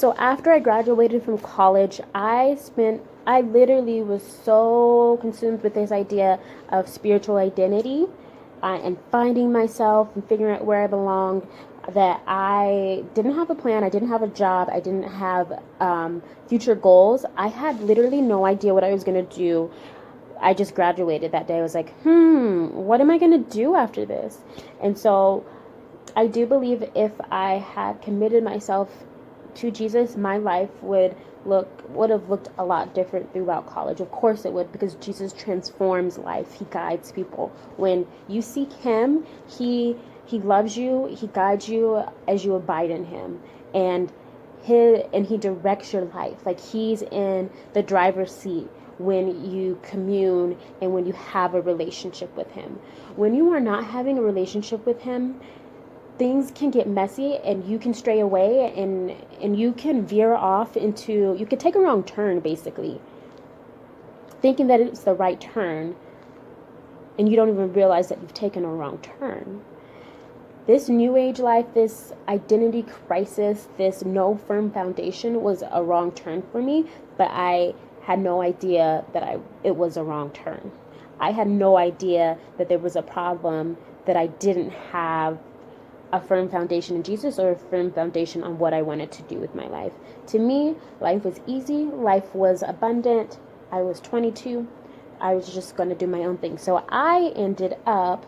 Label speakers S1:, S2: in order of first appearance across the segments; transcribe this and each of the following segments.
S1: So after I graduated from college, I literally was so consumed with this idea of spiritual identity and finding myself and figuring out where I belonged that I didn't have a plan. I didn't have a job. I didn't have future goals. I had literally no idea what I was going to do. I just graduated that day. I was like, what am I going to do after this? And so I do believe if I had committed myself to Jesus, my life would have looked a lot different throughout college. Of course it would, because Jesus transforms life. He guides people. When you seek him, he loves you, he guides you as you abide in him. And he directs your life. Like, he's in the driver's seat when you commune and when you have a relationship with him. When you are not having a relationship with him, things can get messy and you can stray away, and you can veer off into, you can take a wrong turn, basically thinking that it's the right turn, and you don't even realize that you've taken a wrong turn. This new age life, this identity crisis, this no firm foundation was a wrong turn for me, but I had no idea that it was a wrong turn. I had no idea that there was a problem, that I didn't have a firm foundation in Jesus or a firm foundation on what I wanted to do with my life. To me, life was easy. Life was abundant. I was 22. I was just going to do my own thing. So I ended up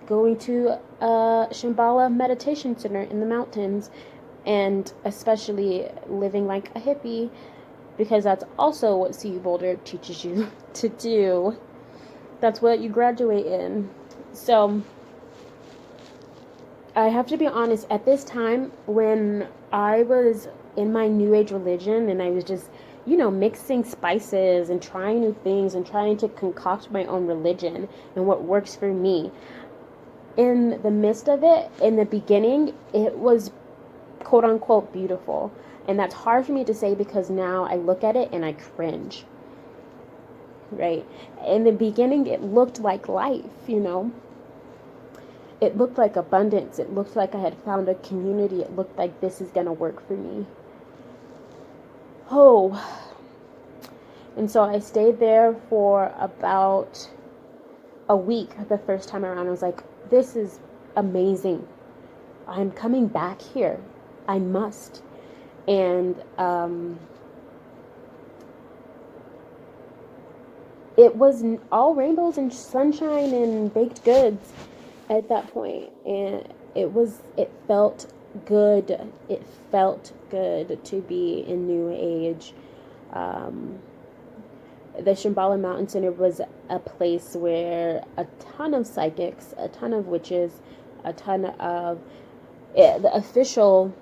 S1: going to a Shambhala meditation center in the mountains, and especially living like a hippie, because that's also what CU Boulder teaches you to do. That's what you graduate in. So I have to be honest, at this time, when I was in my new age religion and I was just, mixing spices and trying new things and trying to concoct my own religion and what works for me, in the midst of it, in the beginning, it was quote unquote beautiful. And that's hard for me to say because now I look at it and I cringe, right? In the beginning, it looked like life, It looked like abundance. It looked like I had found a community. It looked like this is going to work for me. Oh. And so I stayed there for about a week the first time around. I was like, this is amazing. I'm coming back here. I must. And it was all rainbows and sunshine and baked goods at that point, and it felt good. It felt good to be in New Age. The Shambhala Mountain Center was a place where a ton of psychics, a ton of witches, a ton of the official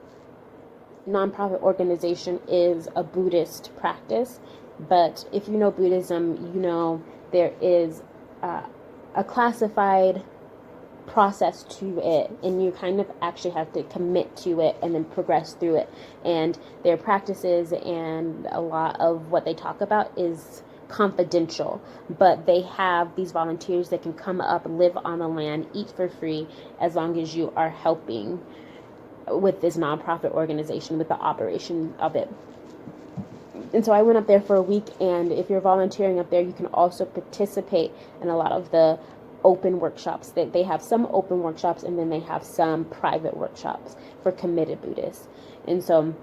S1: nonprofit organization is a Buddhist practice, but if you know Buddhism, there is a classified process to it, and you kind of actually have to commit to it and then progress through it, and their practices and a lot of what they talk about is confidential, but they have these volunteers that can come up, live on the land, eat for free, as long as you are helping with this nonprofit organization, with the operation of it. And so I went up there for a week, and if you're volunteering up there, you can also participate in a lot of the open workshops. They have some open workshops, and then they have some private workshops for committed Buddhists. And so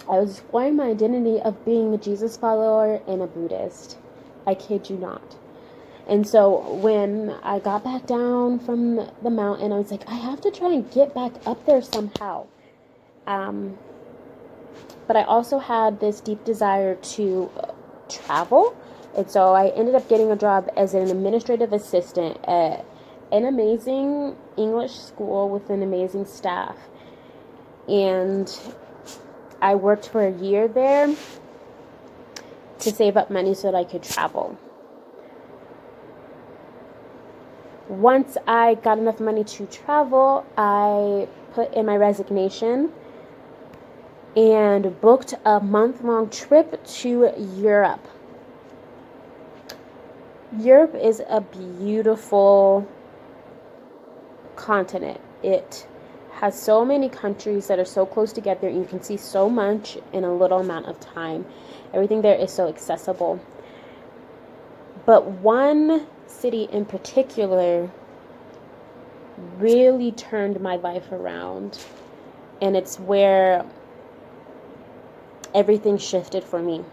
S1: I was exploring my identity of being a Jesus follower and a Buddhist. I kid you not. And so when I got back down from the mountain, I was like, I have to try and get back up there somehow. But I also had this deep desire to travel. And so I ended up getting a job as an administrative assistant at an amazing English school with an amazing staff. And I worked for a year there to save up money so that I could travel. Once I got enough money to travel, I put in my resignation and booked a month-long trip to Europe. Europe is a beautiful continent. It has so many countries that are so close together. You can see so much in a little amount of time. Everything there is so accessible. But one city in particular really turned my life around, and it's where everything shifted for me.